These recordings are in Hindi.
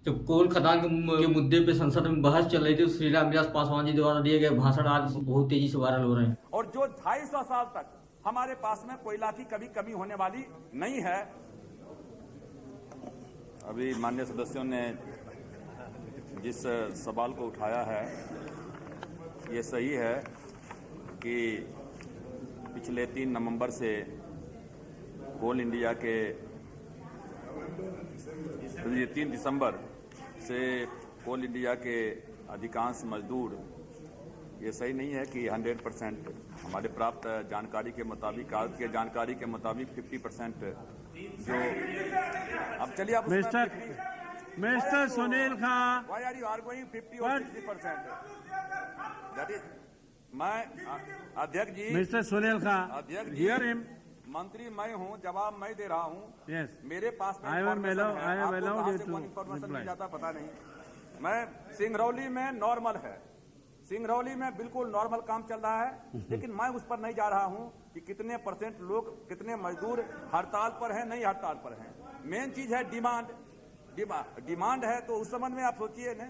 जब कोल खदान के मुद्दे पे संसद में बहस चल रही थी, श्री रामविलास पासवान जी द्वारा दिए गए भाषण आज बहुत तेजी से वायरल हो रहे हैं। और जो 250 साल तक हमारे पास में कोयला की कभी कमी होने वाली नहीं है। अभी माननीय सदस्यों ने जिस सवाल को उठाया है, ये सही है कि पिछले 3 नवंबर से कोल इंडिया के 3 दिसंबर से कोल इंडिया के अधिकांश मजदूर, ये सही नहीं है कि 100% हमारे प्राप्त जानकारी के मुताबिक, आज के जानकारी के मुताबिक 50% जो, अब चलिए आप mister Sunil Khan, why are you arguing 50 और 60%? दैट इज मैं अध्यक्ष जी, मिस्टर सुनील खां, अध्यक्ष जी, हियर हिम। मंत्री मैं हूं, जवाब मैं दे रहा हूं। Yes. मेरे पास में I am allowed you to information mill reply. जाता पता नहीं। मैं सिंगरौली में नॉर्मल है, सिंगरौली में बिल्कुल नॉर्मल काम चल रहा है, लेकिन मैं उस पर नहीं जा रहा हूं कि कितने % लोग, कितने मजदूर हड़ताल पर हैं, नहीं हड़ताल पर हैं। मेन चीज है डिमांड है, तो उस संबंध में आप सोचिए ना।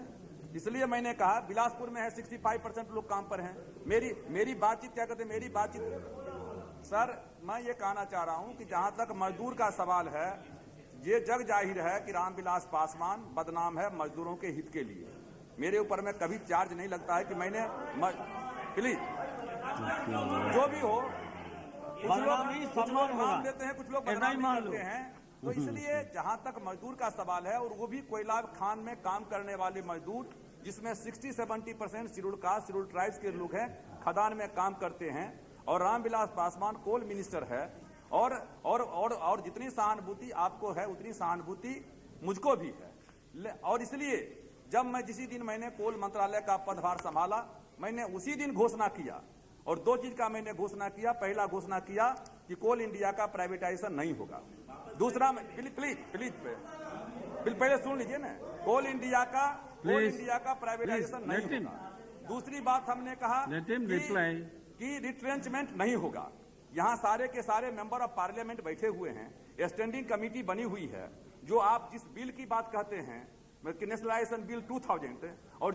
इसलिए मैंने कहा बिलासपुर में है 65% लोग काम पर हैं। मेरी बातचीत क्या कहते हैं, मेरी बातचीत सर, मैं ये कहना चाह रहा हूं कि जहां तक मजदूर का सवाल है, ये जग जाहिर है कि रामविलास पासवान बदनाम है मजदूरों के हित के लिए। मेरे ऊपर में कभी चार्ज नहीं लगता है कि मैंने प्लीज जो भी हो, कुछ लोग मान लेते हैं, कुछ लोग बदनाम करते हैं। तो इसलिए जहां तक मजदूर का सवाल है, और वो भी कोयला खान में काम करने वाले मजदूर, जिसमें 60-70% शेड्यूल कास्ट, शेड्यूल ट्राइब्स के लोग हैं, खदान में काम करते हैं, और रामविलास पासवान कोल मिनिस्टर है। और जितनी सहानुभूति आपको है, उतनी सहानुभूति मुझको भी है। और इसलिए जब जिसी दिन मैंने कोल मंत्रालय का पदभार संभाला, मैंने उसी दिन घोषणा किया, और 2 चीज का मैंने घोषणा किया। पहला घोषणा किया कि कोल इंडिया का प्राइवेटाइजेशन नहीं होगा। दूसरा, प्लीज पहले सुन लीजिए ना, कोल इंडिया का प्राइवेटाइजेशन नहीं होगा। दूसरी बात हमने कहा कि रिट्रेंचमेंट नहीं होगा। यहाँ सारे के सारे मेंबर ऑफ पार्लियामेंट बैठे हुए हैं, स्टैंडिंग कमेटी बनी हुई है। जो आप जिस बिल की बात कहते हैं, नेशनलाइजेशन बिल 2000, और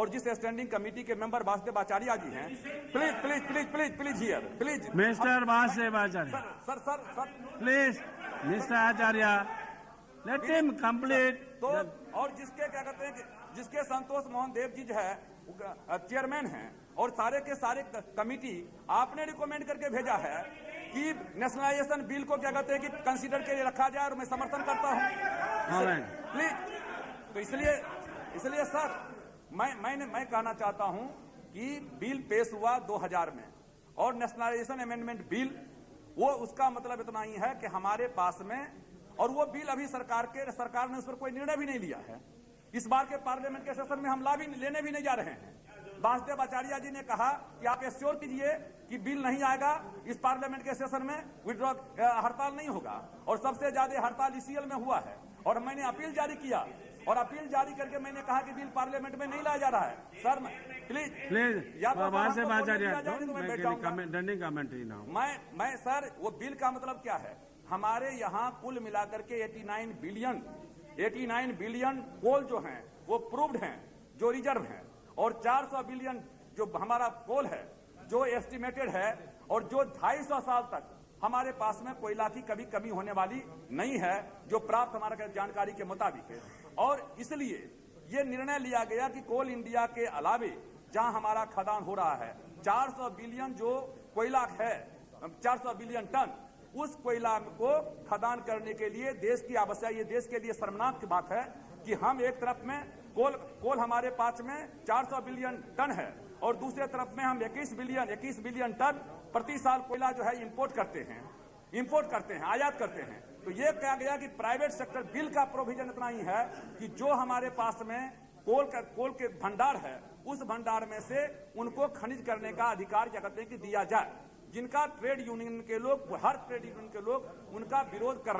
जिस स्टैंडिंग कमेटी के मेंबर वासुदेव आचार्य जी हैं, please here, please mister Vasudev Acharya, sir please mister Acharya, let him complete. तो और जिसके क्या कहते हैं, जिसके संतोष मोहन देव जी जो है चेयरमैन हैं, और सारे के सारे कमिटी आपने रिकमेंड करके भेजा है कि नेशनलाइजेशन बिल को क्या कहते हैं कि कंसीडर के लिए रखा जाए, और मैं समर्थन करता हूं। प्लीज, तो इसलिए सर मैं कहना चाहता हूं कि बिल पेश हुआ 2000 में, और नेशनलाइजेशन अमेंडमेंट बिल, वो उसका मतलब इतना ही है कि हमारे पास में, और वो बिल अभी सरकार ने उस पर कोई निर्णय भी नहीं लिया है। इस बार के पार्लियामेंट के सेशन में हम लेने भी नहीं जा रहे हैं। वासुदेव आचार्य जी ने कहा कि आप एश्योर कीजिए कि बिल नहीं आएगा इस पार्लियामेंट के सेशन में, विड्रॉ हड़ताल नहीं होगा। और सबसे ज्यादा हड़ताल ECL में हुआ है, और मैंने अपील जारी किया, और अपील जारी करके मैंने कहा कि बिल पार्लियामेंट में नहीं लाया जा रहा है। सर प्लीज या तो मैं सर, वो बिल का मतलब क्या है, हमारे यहाँ कुल मिलाकर के 89 बिलियन कोल जो हैं वो प्रूव्ड हैं, जो रिजर्व हैं, और 400 बिलियन जो हमारा कोल है जो एस्टिमेटेड है, और जो 250 साल तक हमारे पास में कोयला की कभी कमी होने वाली नहीं है, जो प्राप्त हमारा जानकारी के मुताबिक है। और इसलिए ये निर्णय लिया गया कि कोल इंडिया के अलावे जहां हमारा खदान हो रहा है, 400 बिलियन जो कोयला है, 400 बिलियन टन, उस कोयला को खदान करने के लिए देश की आवश्यकता, ये देश के लिए शर्मनाक की बात है कि हम एक तरफ में कोल हमारे पास में 400 बिलियन टन है, और दूसरे तरफ में हम 21 बिलियन टन प्रति साल कोयला जो है इंपोर्ट करते हैं, आयात करते हैं। तो ये कहा गया कि प्राइवेट सेक्टर, बिल का प्रोविजन इतना ही है कि जो हमारे पास में कोल के भंडार है, उस भंडार में से उनको खनिज करने का अधिकार क्या कहते हैं कि दिया जाए। जिनका ट्रेड यूनियन के लोग, हर ट्रेड यूनियन के लोग उनका विरोध कर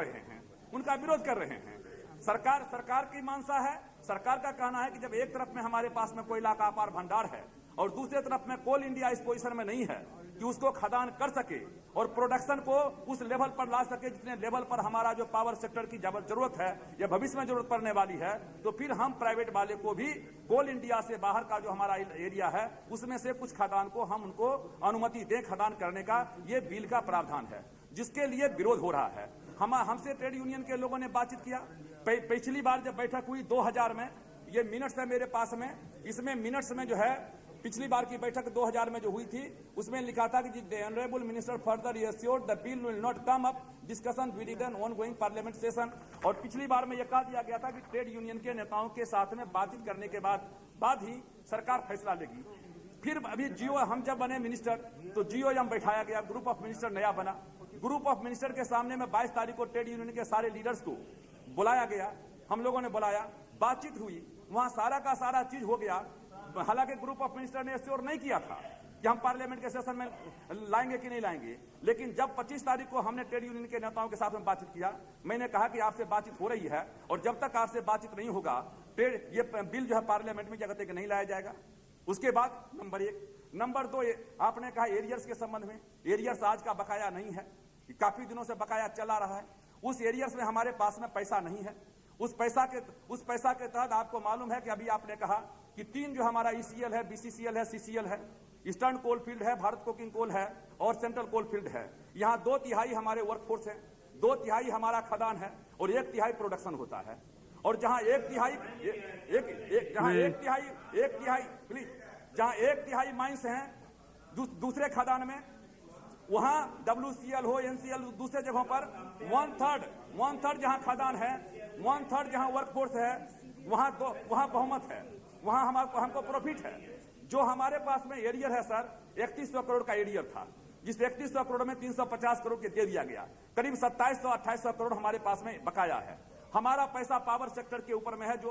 रहे हैं। सरकार की मानसा है, सरकार का कहना है कि जब एक तरफ में हमारे पास में कोयला का अपार भंडार है, और दूसरे तरफ में कोल इंडिया इस पोजीशन में नहीं है, कि उसको खदान कर सके और प्रोडक्शन को उस लेवल पर ला सके जितने लेवल पर हमारा जो पावर सेक्टर की जरूरत है या भविष्य में जरूरत पड़ने वाली है, तो फिर हम प्राइवेट वाले को भी कोल इंडिया से बाहर का जो हमारा एरिया है उसमें से कुछ खदान को हम उनको अनुमति दें खदान करने का। ये बिल का प्रावधान है जिसके लिए विरोध हो रहा है। हमसे ट्रेड यूनियन के लोगों ने बातचीत किया। पिछली बार जब बैठक हुई 2000 में, ये मिनट्स है मेरे पास में, इसमें मिनट्स में जो है पिछली बार की बैठक 2000 में जो हुई थी उसमें लिखा था कि the honourable minister further assured the bill will not come up discussion with an ongoing parliament session. और पिछली बार में यह कह दिया गया था कि ट्रेड यूनियन के नेताओं के साथ में बातचीत करने के बाद ही सरकार फैसला लेगी। फिर अभी जियो हम जब बने मिनिस्टर तो जियो हम बैठाया गया, ग्रुप ऑफ मिनिस्टर नया बना। ग्रुप ऑफ मिनिस्टर के सामने में 22 तारीख को ट्रेड यूनियन के सारे लीडर्स को बुलाया गया, हम लोगों ने बुलाया, बातचीत हुई, वहां सारा का सारा चीज हो गया। हालांकि ग्रुप ऑफ मिनिस्टर ने एश्योर नहीं किया था कि हम पार्लियामेंट के सेशन में लाएंगे कि नहीं लाएंगे, लेकिन जब 25 तारीख को हमने ट्रेड यूनियन के नेताओं के साथ में बातचीत किया, मैंने कहा कि आपसे बातचीत हो रही है और जब तक आपसे बातचीत नहीं होगा ये बिल जो है पार्लियामेंट में जगह तक नहीं लाया जाएगा। उसके बाद नंबर 1, नंबर 2, आपने कहा एरियर्स के संबंध में, एरियर्स आज का बकाया नहीं है, काफी दिनों से बकाया चला रहा है। उस एरियर्स में हमारे पास में पैसा नहीं है। उस पैसा के तहत आपको मालूम है कि अभी आपने कहा कि 3 जो हमारा ईसीएल है, बीसीसीएल है, सीसीएल है, ईस्टर्न कोल फील्ड है, भारत कोकिंग कोल है और सेंट्रल कोल फील्ड है। यहाँ 2/3 हमारे वर्कफोर्स है, 2/3 हमारा खदान है और 1/3 प्रोडक्शन होता है। और जहाँ 1/3 माइंस हैं दूसरे खदान में, वहां WCL हो, NCL दूसरे जगहों पर 1/3 जहां खदान है, 1/3 जहां वर्कफोर्स है, वहां बहुमत है, वहां हमको प्रॉफिट है। जो हमारे पास में एरियर है सर, 3100 करोड़ का एरियर था, जिस 3100 करोड़ में 350 करोड़ के दे दिया गया, करीब 2700-2800 करोड़ हमारे पास में बकाया है। हमारा पैसा पावर सेक्टर के ऊपर में है जो